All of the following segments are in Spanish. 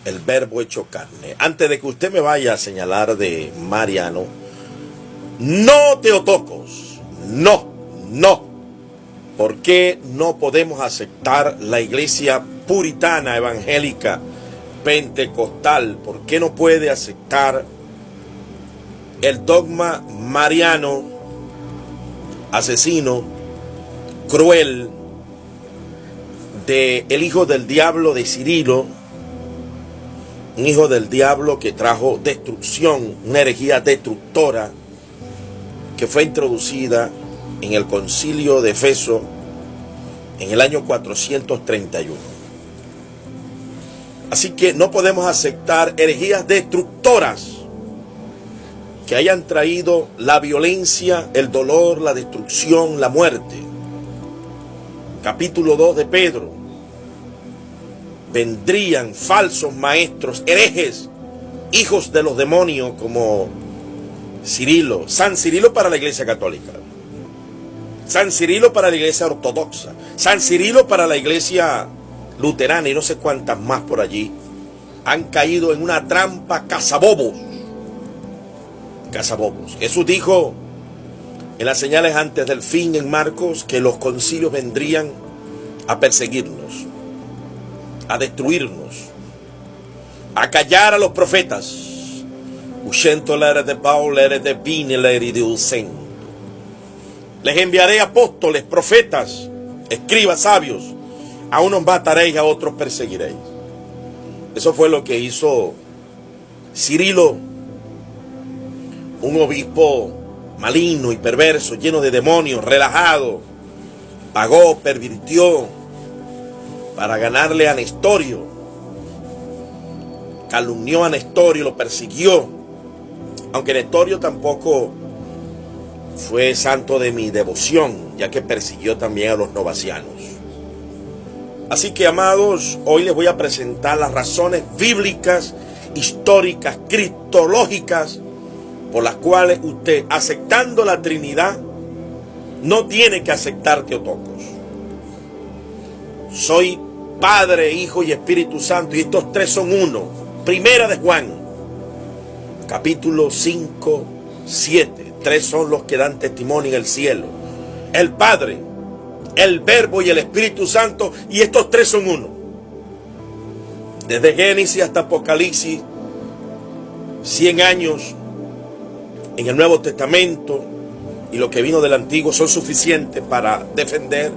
el verbo hecho carne. Antes de que usted me vaya a señalar de Mariano, no Teotocos, no. ¿Por qué no podemos aceptar la iglesia puritana, evangélica, pentecostal? ¿Por qué no puede aceptar el dogma mariano, asesino, cruel, de el hijo del diablo de Cirilo, un hijo del diablo que trajo destrucción, una herejía destructora que fue introducida en el concilio de Efeso en el año 431? Así que no podemos aceptar herejías destructoras que hayan traído la violencia, el dolor, la destrucción, la muerte. Capítulo 2 de Pedro. Vendrían falsos maestros, herejes, hijos de los demonios como Cirilo, San Cirilo para la iglesia católica, San Cirilo para la iglesia ortodoxa, San Cirilo para la iglesia luterana y no sé cuántas más por allí. Han caído en una trampa cazabobos. Jesús dijo en las señales antes del fin en Marcos que los concilios vendrían a perseguirnos, a destruirnos, a callar a los profetas. Les enviaré apóstoles, profetas, escribas, sabios. A unos mataréis, a otros perseguiréis. Eso fue lo que hizo Cirilo, un obispo maligno y perverso, lleno de demonios, relajado. Pagó, pervirtió para ganarle a Nestorio. Calumnió a Nestorio, lo persiguió. Aunque Nestorio tampoco fue santo de mi devoción, ya que persiguió también a los novacianos. Así que, amados, hoy les voy a presentar las razones bíblicas, históricas, cristológicas, por las cuales usted, aceptando la Trinidad, no tiene que aceptar Teotocos. Soy Padre, Hijo y Espíritu Santo, y estos tres son uno. Primera de Juan, capítulo 5, 7. Tres son los que dan testimonio en el cielo: el Padre, el Verbo y el Espíritu Santo, y estos tres son uno. Desde Génesis hasta Apocalipsis, 100 años en el Nuevo Testamento y lo que vino del Antiguo son suficientes para defender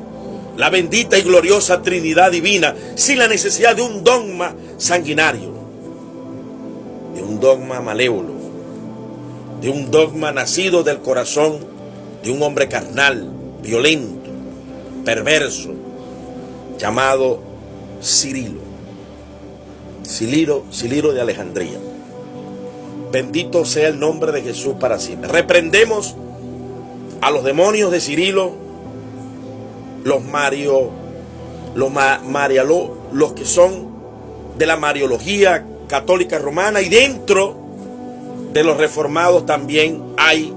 la bendita y gloriosa Trinidad divina, sin la necesidad de un dogma sanguinario, de un dogma malévolo, de un dogma nacido del corazón de un hombre carnal, violento, perverso, llamado Cirilo de Alejandría. Bendito sea el nombre de Jesús para siempre. Reprendemos a los demonios de Cirilo, los que son de la Mariología católica romana, y dentro de los reformados también hay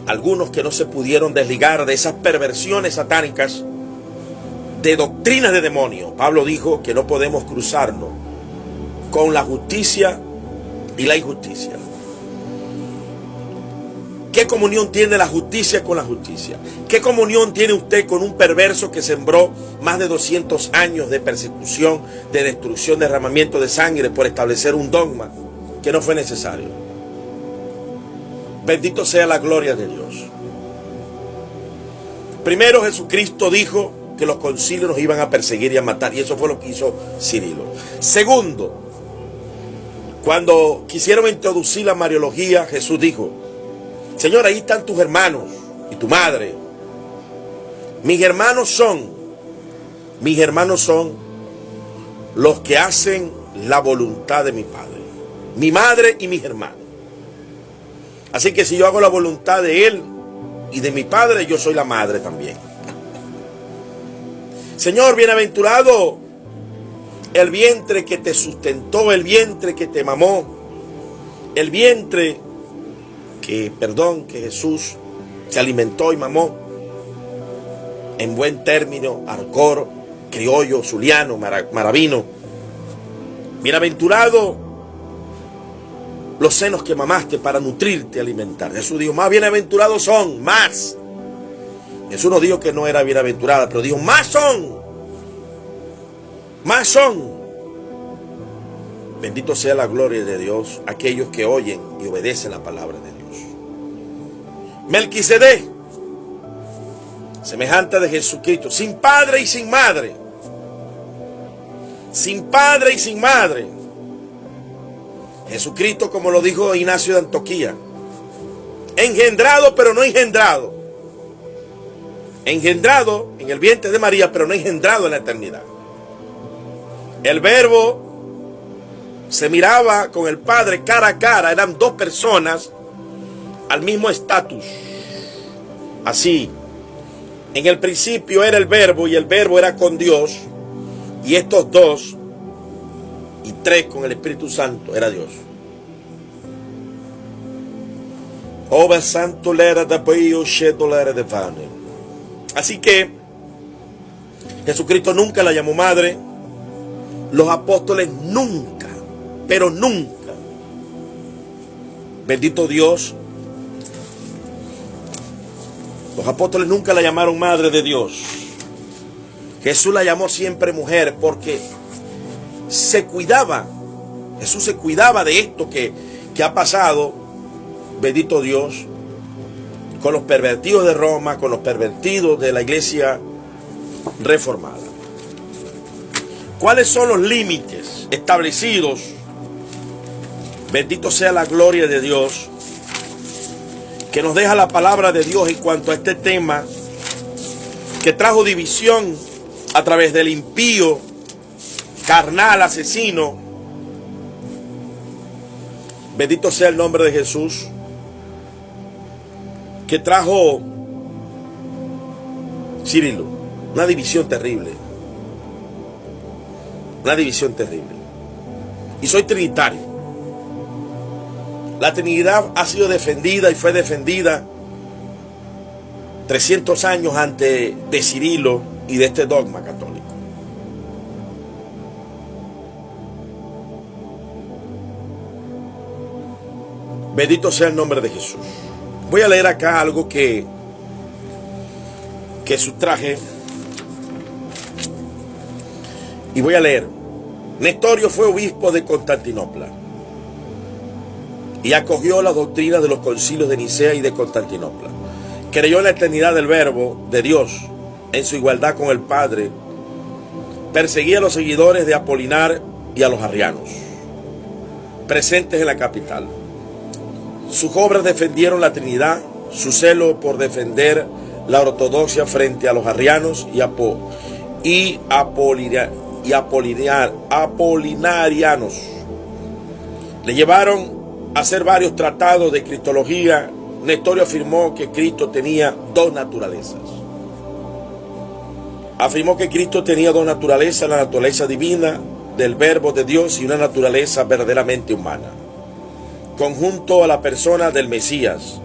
algunos que no se pudieron desligar de esas perversiones satánicas, de doctrinas de demonios. Pablo dijo que no podemos cruzarnos con la justicia y la injusticia. ¿Qué comunión tiene la justicia con la justicia? ¿Qué comunión tiene usted con un perverso que sembró más de 200 años de persecución, de destrucción, derramamiento de sangre por establecer un dogma que no fue necesario? Bendito sea la gloria de Dios. Primero, Jesucristo dijo que los concilios nos iban a perseguir y a matar, y eso fue lo que hizo Cirilo. Segundo, cuando quisieron introducir la Mariología, Jesús dijo: Señor, ahí están tus hermanos y tu madre. Mis hermanos son los que hacen la voluntad de mi Padre. Mi madre y mis hermanos. Así que si yo hago la voluntad de Él y de mi Padre, yo soy la madre también. Señor, bienaventurado el vientre que te sustentó, el vientre que te mamó, el vientre que Jesús se alimentó y mamó. En buen término, arcor, criollo, zuliano, maravino. Bienaventurado los senos que mamaste para nutrirte y alimentar. Jesús dijo, más bienaventurados son, más. Jesús no dijo que no era bienaventurada, pero dijo, más son. Más son. Bendito sea la gloria de Dios, aquellos que oyen y obedecen la palabra de Dios. Melquisedec, semejante de Jesucristo, sin padre y sin madre. Sin padre y sin madre. Jesucristo, como lo dijo Ignacio de Antioquía, engendrado pero no engendrado. Engendrado en el vientre de María, pero no engendrado en la eternidad. El Verbo se miraba con el Padre cara a cara. Eran dos personas al mismo estatus. Así, en el principio era el Verbo y el Verbo era con Dios. Y estos dos y tres con el Espíritu Santo era Dios. Así que Jesucristo nunca la llamó madre. Los apóstoles nunca, pero nunca. Bendito Dios. Los apóstoles nunca la llamaron madre de Dios. Jesús la llamó siempre mujer porque se cuidaba. Jesús se cuidaba de esto que ha pasado, bendito Dios, con los pervertidos de Roma, con los pervertidos de la iglesia reformada. ¿Cuáles son los límites establecidos? Bendito sea la gloria de Dios, que nos deja la palabra de Dios en cuanto a este tema que trajo división a través del impío, carnal, asesino. Bendito sea el nombre de Jesús, que trajo Cirilo. Una división terrible. Una división terrible. Y soy trinitario. La Trinidad ha sido defendida y fue defendida 300 años antes de Cirilo y de este dogma católico. Bendito sea el nombre de Jesús. Voy a leer acá algo que sustraje. Y voy a leer. Nestorio fue obispo de Constantinopla y acogió las doctrinas de los concilios de Nicea y de Constantinopla. Creyó en la eternidad del Verbo de Dios, en su igualdad con el Padre. Perseguía a los seguidores de Apolinar y a los arrianos, presentes en la capital. Sus obras defendieron la Trinidad, su celo por defender la ortodoxia frente a los arrianos y apolinarianos. Le llevaron a hacer varios tratados de cristología. Nestorio afirmó que Cristo tenía dos naturalezas. Afirmó que Cristo tenía dos naturalezas, la naturaleza divina del Verbo de Dios y una naturaleza verdaderamente humana, conjunto a la persona del Mesías.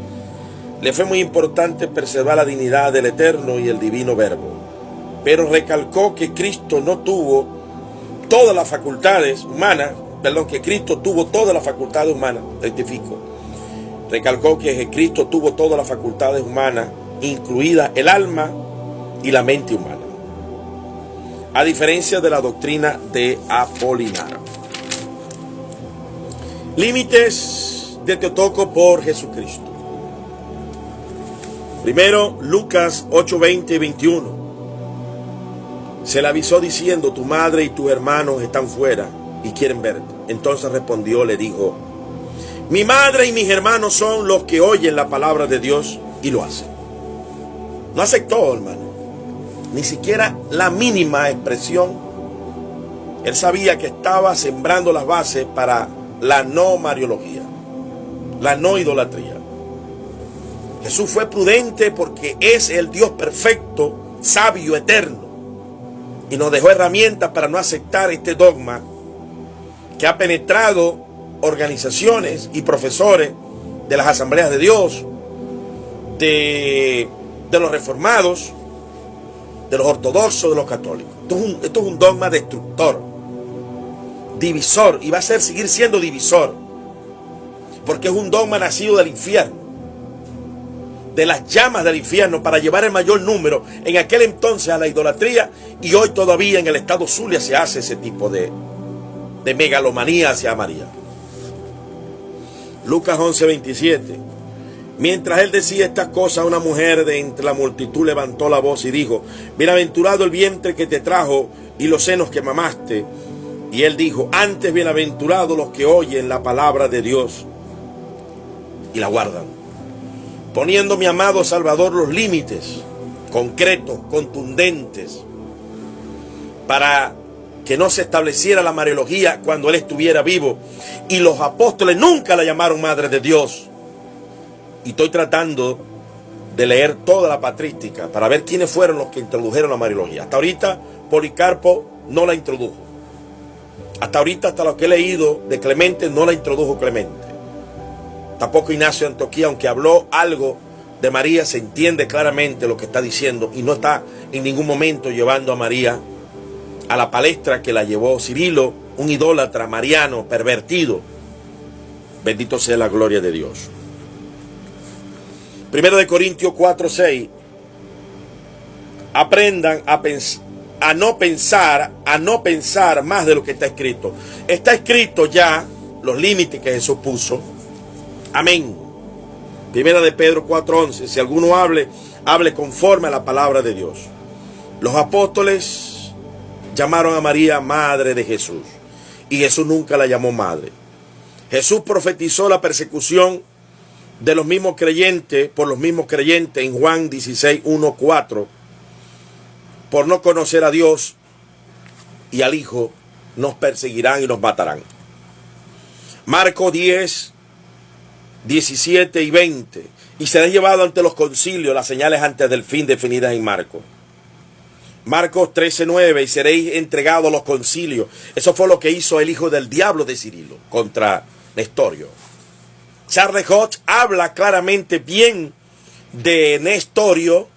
Le fue muy importante preservar la dignidad del eterno y el divino Verbo, pero recalcó que Cristo no tuvo todas las facultades humanas, que Cristo tuvo todas las facultades humanas, recalcó que Cristo tuvo todas las facultades humanas, incluida el alma y la mente humana, a diferencia de la doctrina de Apolinar. Límites de Teotocos por Jesucristo. Primero, Lucas 8, 20 y 21. Se le avisó diciendo, tu madre y tus hermanos están fuera y quieren verte. Entonces respondió, le dijo, mi madre y mis hermanos son los que oyen la palabra de Dios y lo hacen. No aceptó, hermano, ni siquiera la mínima expresión. Él sabía que estaba sembrando las bases para la no mariología, la no idolatría. Jesús fue prudente porque es el Dios perfecto, sabio, eterno, y nos dejó herramientas para no aceptar este dogma que ha penetrado organizaciones y profesores de las asambleas de Dios, de los reformados, de los ortodoxos, de los católicos. Esto es un dogma destructor, divisor y va a seguir siendo divisor, porque es un dogma nacido del infierno, de las llamas del infierno, para llevar el mayor número en aquel entonces a la idolatría, y hoy todavía en el estado Zulia se hace ese tipo de megalomanía hacia María. Lucas 11:27. Mientras él decía estas cosas, una mujer de entre la multitud levantó la voz y dijo: bienaventurado el vientre que te trajo y los senos que mamaste. Y él dijo: antes bienaventurados los que oyen la palabra de Dios y la guardan. Poniendo, mi amado Salvador, los límites concretos, contundentes, para que no se estableciera la mariología cuando él estuviera vivo. Y los apóstoles nunca la llamaron Madre de Dios. Y estoy tratando de leer toda la patrística para ver quiénes fueron los que introdujeron la mariología. Hasta ahorita Policarpo no la introdujo. Hasta ahorita, hasta lo que he leído de Clemente, no la introdujo Clemente. Tampoco Ignacio de Antioquía, aunque habló algo de María, se entiende claramente lo que está diciendo y no está en ningún momento llevando a María a la palestra que la llevó Cirilo, un idólatra mariano pervertido. Bendito sea la gloria de Dios. 1 Corintios 4:6. Aprendan a no pensar más de lo que está escrito. Está escrito ya los límites que Jesús puso. Amén. 1 Pedro 4:11. Si alguno hable conforme a la palabra de Dios. Los apóstoles llamaron a María madre de Jesús, y Jesús nunca la llamó madre. Jesús profetizó la persecución de los mismos creyentes, por los mismos creyentes, en Juan 16:1-4, por no conocer a Dios y al Hijo, nos perseguirán y nos matarán. Marcos 10:17 y 20. Y será llevado ante los concilios, las señales antes del fin definidas en Marcos. Marcos 13:9. Y seréis entregados a los concilios. Eso fue lo que hizo el hijo del diablo de Cirilo contra Nestorio. Charles Hodge habla claramente bien de Nestorio,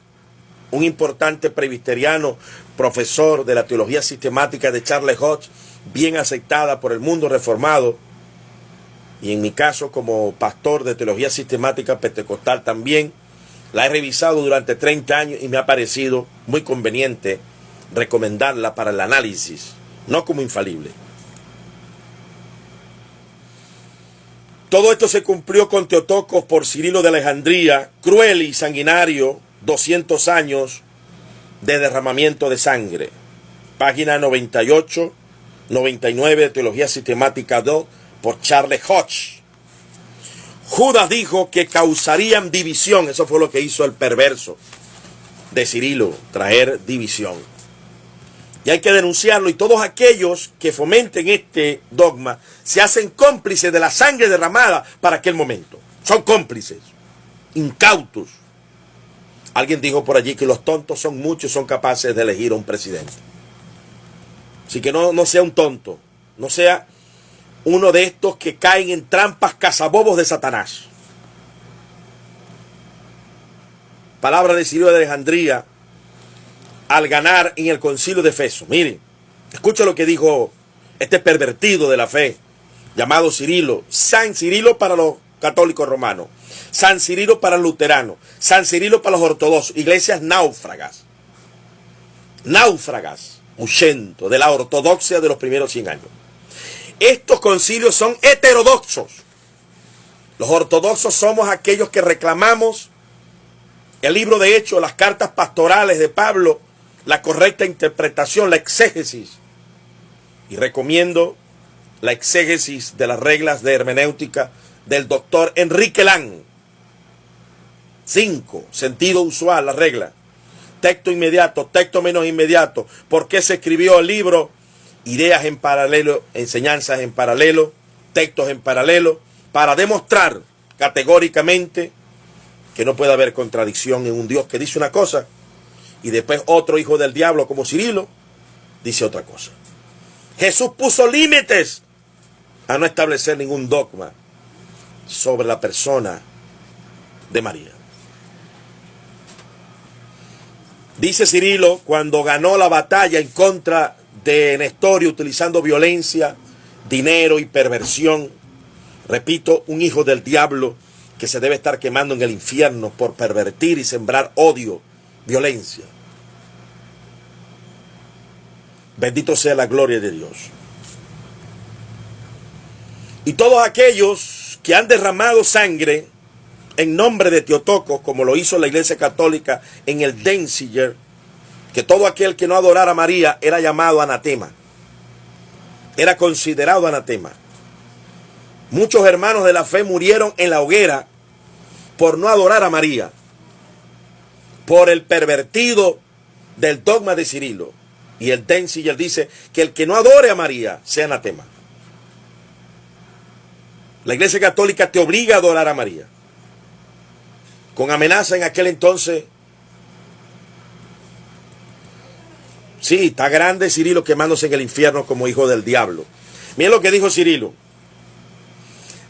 un importante presbiteriano, profesor de la teología sistemática de Charles Hodge, bien aceptada por el mundo reformado, y en mi caso como pastor de teología sistemática pentecostal también, la he revisado durante 30 años y me ha parecido muy conveniente recomendarla para el análisis, no como infalible. Todo esto se cumplió con Teotocos por Cirilo de Alejandría, cruel y sanguinario, 200 años de derramamiento de sangre. Página 98, 99 de Teología Sistemática 2 por Charles Hodge. Judas dijo que causarían división. Eso fue lo que hizo el perverso de Cirilo, traer división. Y hay que denunciarlo, y todos aquellos que fomenten este dogma se hacen cómplices de la sangre derramada para aquel momento. Son cómplices, incautos. Alguien dijo por allí que los tontos son muchos, son capaces de elegir a un presidente. Así que no sea un tonto, no sea uno de estos que caen en trampas cazabobos de Satanás. Palabra de Cirilo de Alejandría al ganar en el concilio de Efeso. Miren, escucha lo que dijo este pervertido de la fe, llamado Cirilo. San Cirilo para los católicos romanos, San Cirilo para los luteranos, San Cirilo para los ortodoxos, iglesias náufragas, huyendo de la ortodoxia de los primeros 100 años. Estos concilios son heterodoxos. Los ortodoxos somos aquellos que reclamamos el libro de Hechos, las cartas pastorales de Pablo, la correcta interpretación, la exégesis. Y recomiendo la exégesis de las reglas de hermenéutica del doctor Enrique Lang. 5. Sentido usual, la regla. Texto inmediato, texto menos inmediato. ¿Por qué se escribió el libro? Ideas en paralelo, enseñanzas en paralelo, textos en paralelo, para demostrar categóricamente que no puede haber contradicción en un Dios que dice una cosa y después otro hijo del diablo como Cirilo dice otra cosa. Jesús puso límites a no establecer ningún dogma sobre la persona de María. Dice Cirilo, cuando ganó la batalla en contra de Nestorio utilizando violencia, dinero y perversión. Repito, un hijo del diablo que se debe estar quemando en el infierno por pervertir y sembrar odio, violencia. Bendito sea la gloria de Dios. Y todos aquellos que han derramado sangre en nombre de Teotocos, como lo hizo la Iglesia Católica en el Denzinger, que todo aquel que no adorara a María era llamado anatema, era considerado anatema. Muchos hermanos de la fe murieron en la hoguera por no adorar a María, por el pervertido del dogma de Cirilo. Y el Denzinger dice que el que no adore a María sea anatema. La Iglesia Católica te obliga a adorar a María, con amenaza en aquel entonces. Sí, está grande Cirilo quemándose en el infierno como hijo del diablo. Miren lo que dijo Cirilo.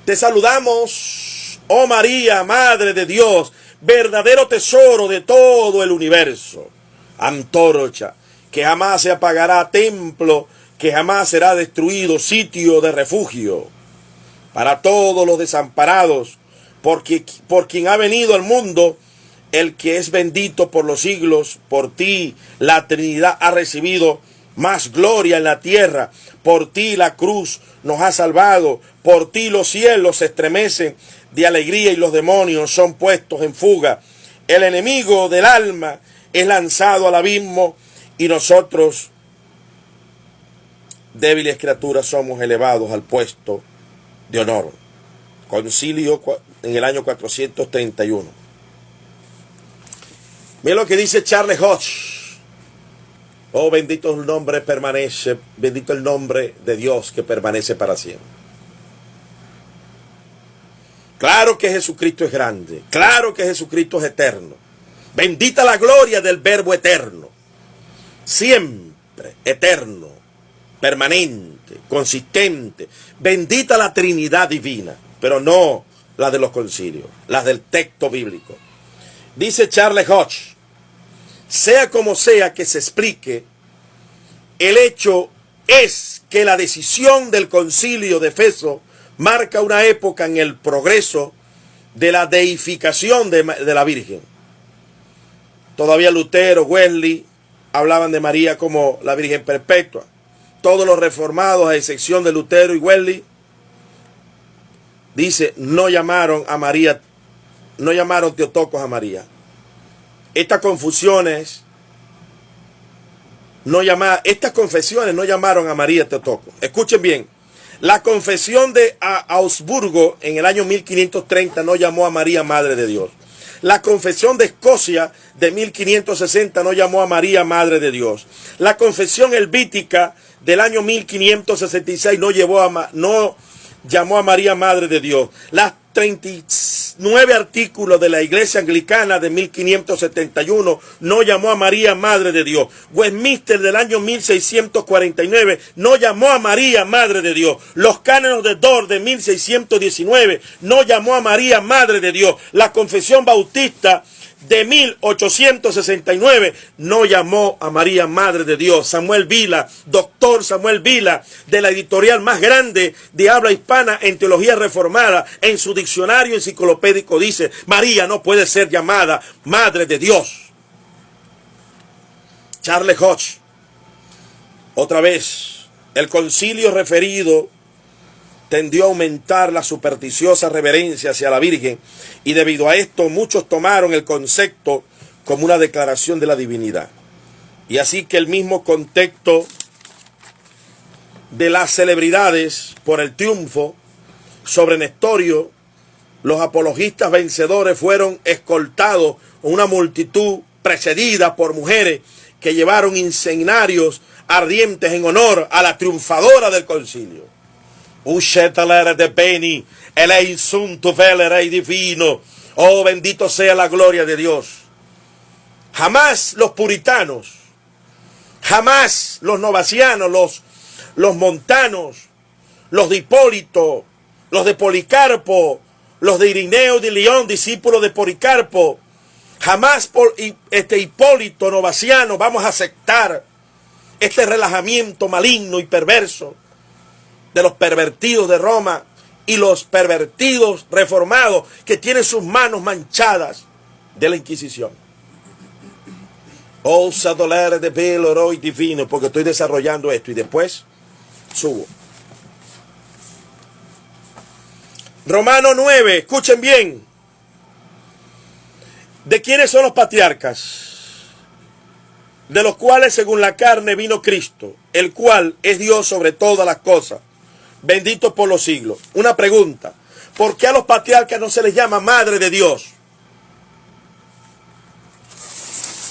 Te saludamos, oh María, Madre de Dios, verdadero tesoro de todo el universo. Antorcha, que jamás se apagará, templo que jamás será destruido, sitio de refugio para todos los desamparados, por quien ha venido al mundo, el que es bendito por los siglos. Por ti la Trinidad ha recibido más gloria en la tierra. Por ti la cruz nos ha salvado. Por ti los cielos se estremecen de alegría y los demonios son puestos en fuga. El enemigo del alma es lanzado al abismo y nosotros, débiles criaturas, somos elevados al puesto de honor. Concilio en el año 431. Mira lo que dice Charles Hodge. Oh, bendito el nombre permanece, bendito el nombre de Dios que permanece para siempre. Claro que Jesucristo es grande, claro que Jesucristo es eterno. Bendita la gloria del Verbo eterno, siempre eterno, permanente, consistente. Bendita la Trinidad divina, pero no la de los concilios, la del texto bíblico. Dice Charles Hodge, sea como sea que se explique, el hecho es que la decisión del concilio de Éfeso marca una época en el progreso de la deificación de la Virgen. Todavía Lutero, Wesley hablaban de María como la Virgen Perpetua. Todos los reformados, a excepción de Lutero y Wesley, dice, no llamaron a María, no llamaron Teotocos a María. Estas confesiones no llamaron a María Teotocos. Escuchen bien, la confesión de Augsburgo en el año 1530 no llamó a María Madre de Dios. La confesión de Escocia de 1560 no llamó a María Madre de Dios. La confesión helvítica del año 1566 no llamó a María Madre de Dios. Las 39 artículos de la Iglesia Anglicana de 1571 no llamó a María Madre de Dios. Westminster del año 1649 no llamó a María Madre de Dios. Los cánones de Dort de 1619 no llamó a María Madre de Dios. La Confesión Bautista de 1869 no llamó a María Madre de Dios. Samuel Vila, doctor Samuel Vila, de la editorial más grande de habla hispana en teología reformada, en su diccionario enciclopédico dice, María no puede ser llamada Madre de Dios. Charles Hodge, otra vez, el concilio referido tendió a aumentar la supersticiosa reverencia hacia la Virgen y debido a esto muchos tomaron el concepto como una declaración de la divinidad. Y así que el mismo contexto de las celebridades por el triunfo sobre Nestorio, los apologistas vencedores fueron escoltados con una multitud precedida por mujeres que llevaron incensarios ardientes en honor a la triunfadora del concilio. Uscetalere de beni, el insunto vele rey divino. Oh, bendito sea la gloria de Dios. Jamás los puritanos, jamás los novacianos, los montanos, los de Hipólito, los de Policarpo, los de Irineo de León, discípulos de Policarpo, jamás por Hipólito novaciano vamos a aceptar este relajamiento maligno y perverso de los pervertidos de Roma y los pervertidos reformados que tienen sus manos manchadas de la Inquisición. Ousa dolere de velo oro y divino, porque estoy desarrollando esto y después subo. Romano 9, escuchen bien. ¿De quiénes son los patriarcas? De los cuales según la carne vino Cristo, el cual es Dios sobre todas las cosas, bendito por los siglos. Una pregunta, ¿por qué a los patriarcas no se les llama madre de Dios?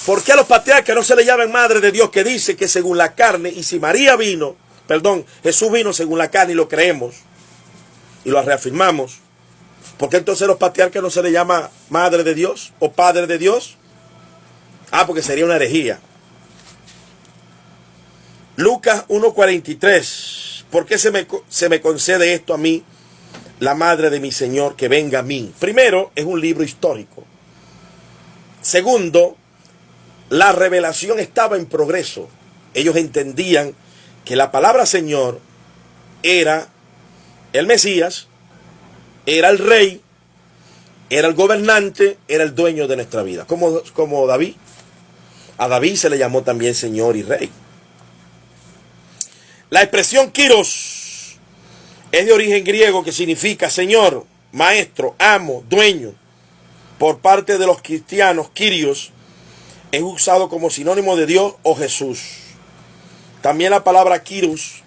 ¿Por qué a los patriarcas no se les llama madre de Dios, que dice que según la carne, y si Jesús vino según la carne y lo creemos y lo reafirmamos, ¿por qué entonces a los patriarcas no se les llama madre de Dios o padre de Dios? Porque sería una herejía. Lucas 1:43. ¿Por qué se me concede esto a mí, la madre de mi Señor, que venga a mí? Primero, es un libro histórico. Segundo, la revelación estaba en progreso. Ellos entendían que la palabra Señor era el Mesías, era el rey, era el gobernante, era el dueño de nuestra vida. Como David. A David se le llamó también Señor y Rey. La expresión Kyrios es de origen griego, que significa Señor, Maestro, Amo, Dueño. Por parte de los cristianos, Kyrios es usado como sinónimo de Dios o Jesús. También la palabra Kyrios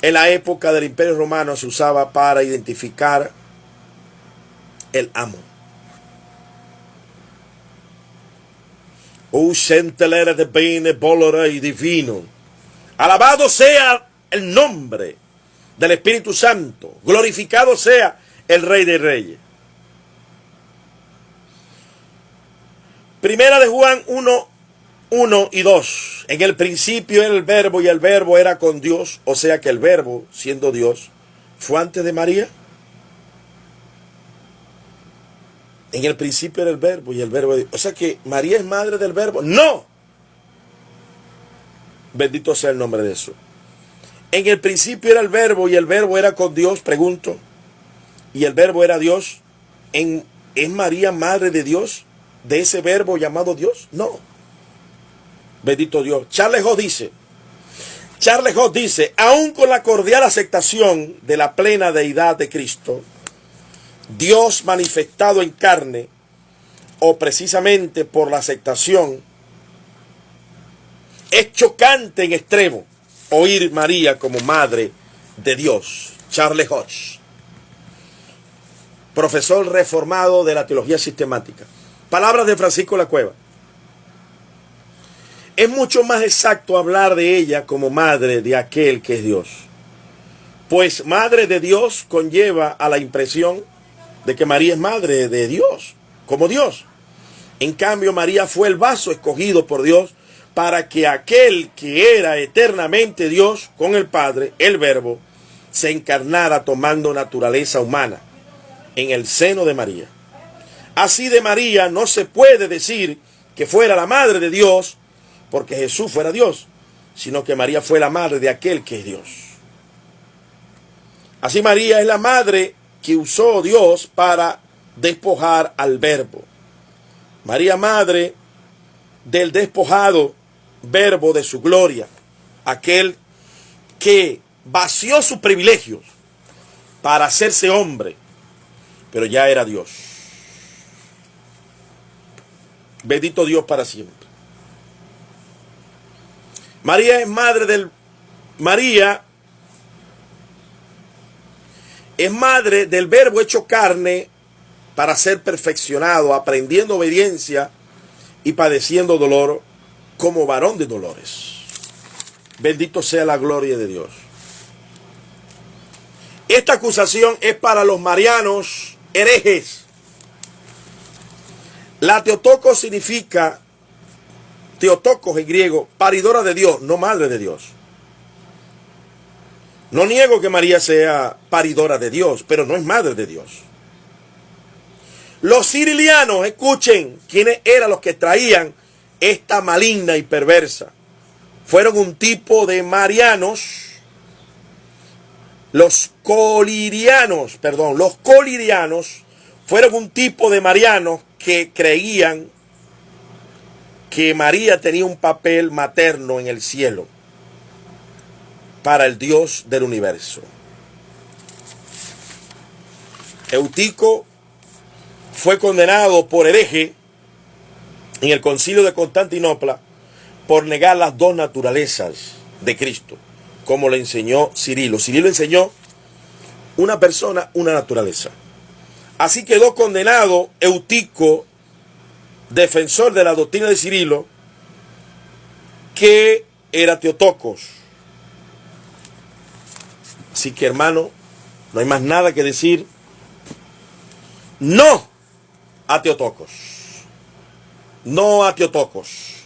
en la época del Imperio Romano se usaba para identificar el amo. Centelere de bene, bolore y divino. Alabado sea el nombre del Espíritu Santo. Glorificado sea el Rey de Reyes. Primera de Juan 1 y 2. En el principio era el Verbo y el Verbo era con Dios. O sea que el Verbo, siendo Dios, fue antes de María. En el principio era el Verbo y el Verbo de Dios. O sea que María es madre del Verbo. ¡No! Bendito sea el nombre de eso. En el principio era el Verbo y el Verbo era con Dios, pregunto. Y el Verbo era Dios. ¿Es María madre de Dios? ¿De ese Verbo llamado Dios? No. Bendito Dios. Charles Hobbes dice, aún con la cordial aceptación de la plena deidad de Cristo, Dios manifestado en carne, o precisamente por la aceptación, es chocante en extremo oír María como madre de Dios. Charles Hobbes, profesor reformado de la teología sistemática. Palabras de Francisco de la Cueva. Es mucho más exacto hablar de ella como madre de aquel que es Dios, pues madre de Dios conlleva a la impresión de que María es madre de Dios, como Dios. En cambio, María fue el vaso escogido por Dios para que aquel que era eternamente Dios con el Padre, el Verbo, se encarnara tomando naturaleza humana en el seno de María. Así de María no se puede decir que fuera la madre de Dios porque Jesús fuera Dios, sino que María fue la madre de aquel que es Dios. Así María es la madre que usó Dios para despojar al Verbo. María, madre del despojado Verbo de su gloria, aquel que vació sus privilegios para hacerse hombre, pero ya era Dios. Bendito Dios para siempre. María es madre del Verbo hecho carne para ser perfeccionado, aprendiendo obediencia y padeciendo dolor como varón de dolores. Bendito sea la gloria de Dios. Esta acusación es para los marianos herejes. La Theotokos significa, Theotokos en griego, paridora de Dios, no madre de Dios. No niego que María sea paridora de Dios, pero no es madre de Dios. Los cirilianos, escuchen, ¿quiénes eran los que traían esta maligna y perversa? Fueron un tipo de marianos Los colirianos fueron un tipo de marianos que creían que María tenía un papel materno en el cielo para el Dios del universo. Eutico fue condenado por hereje en el concilio de Constantinopla por negar las dos naturalezas de Cristo, como le enseñó Cirilo. Cirilo enseñó una persona, una naturaleza. Así quedó condenado Eutico, defensor de la doctrina de Cirilo, que era Teotocos. Así que, hermano, no hay más nada que decir. No a Teotocos. No a Teotocos.